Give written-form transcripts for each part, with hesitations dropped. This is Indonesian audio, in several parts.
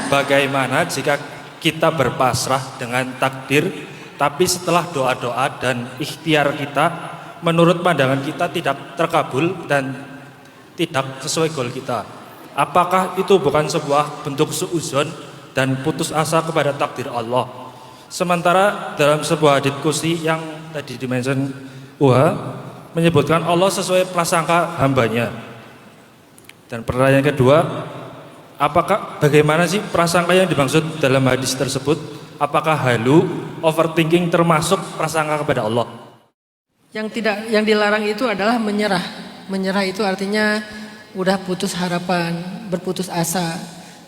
bagaimana jika kita berpasrah dengan takdir, tapi setelah doa-doa dan ikhtiar kita, menurut pandangan kita tidak terkabul dan tidak sesuai goal kita? Apakah itu bukan sebuah bentuk suudzon dan putus asa kepada takdir Allah? Sementara dalam sebuah hadits qudsi yang tadi dimention menyebutkan Allah sesuai prasangka hambanya. Dan pertanyaan kedua, bagaimana sih prasangka yang dimaksud dalam hadis tersebut? Apakah halu, overthinking termasuk prasangka kepada Allah? Yang dilarang itu adalah menyerah. Menyerah itu artinya udah putus harapan, berputus asa,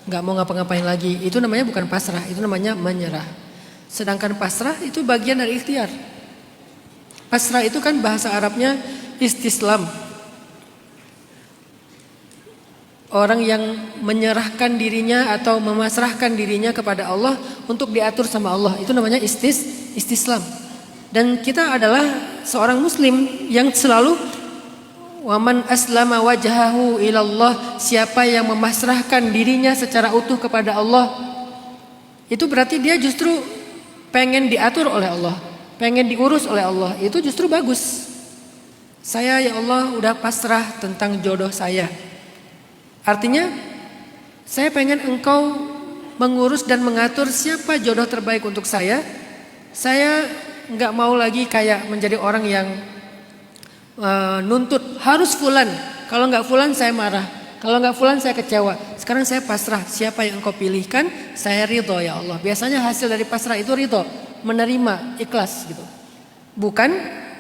nggak mau ngapa-ngapain lagi. Itu namanya bukan pasrah, itu namanya menyerah. Sedangkan pasrah itu bagian dari ikhtiar. Pasrah itu kan bahasa Arabnya istislam. Orang yang menyerahkan dirinya atau memasrahkan dirinya kepada Allah untuk diatur sama Allah, itu namanya istislam. Dan kita adalah seorang muslim yang selalu waman aslama wajhahu ilallah, siapa yang memasrahkan dirinya secara utuh kepada Allah, itu berarti dia justru pengen diatur oleh Allah, pengen diurus oleh Allah. Itu justru bagus. Saya ya Allah udah pasrah tentang jodoh saya. Artinya saya pengen engkau mengurus dan mengatur siapa jodoh terbaik untuk saya. Saya nggak mau lagi kayak menjadi orang yang nuntut harus fulan. Kalau nggak fulan saya marah. Kalau nggak fulan saya kecewa. Sekarang saya pasrah. Siapa yang engkau pilihkan, saya ridho ya Allah. Biasanya hasil dari pasrah itu ridho, menerima, ikhlas gitu. Bukan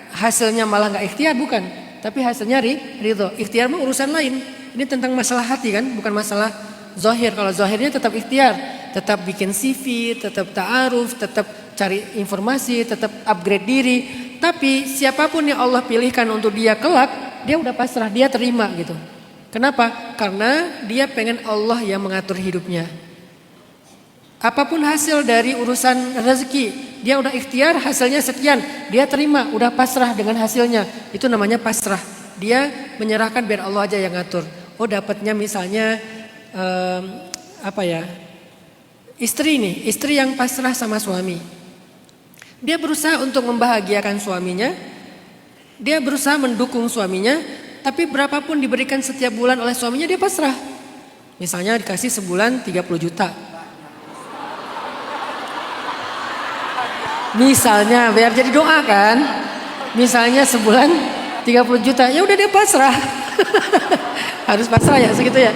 hasilnya malah nggak ikhtiar, bukan. Tapi hasilnya ridho. Ikhtiar mah urusan lain. Ini tentang masalah hati kan, bukan masalah zahir. Kalau zahirnya tetap ikhtiar, tetap bikin CV, tetap ta'aruf, tetap cari informasi, tetap upgrade diri. Tapi siapapun yang Allah pilihkan untuk dia kelak, dia udah pasrah, dia terima gitu. Kenapa? Karena dia pengen Allah yang mengatur hidupnya. Apapun hasil dari urusan rezeki, dia udah ikhtiar, hasilnya sekian, dia terima, udah pasrah dengan hasilnya. Itu namanya pasrah. Dia menyerahkan biar Allah aja yang ngatur. Oh dapatnya misalnya istri yang pasrah sama suami. Dia berusaha untuk membahagiakan suaminya, dia berusaha mendukung suaminya, tapi berapapun diberikan setiap bulan oleh suaminya dia pasrah. Misalnya dikasih sebulan 30 juta. Misalnya biar jadi doa kan. Misalnya sebulan 30 juta, ya udah dia pasrah. Harus pasrah ya segitu ya.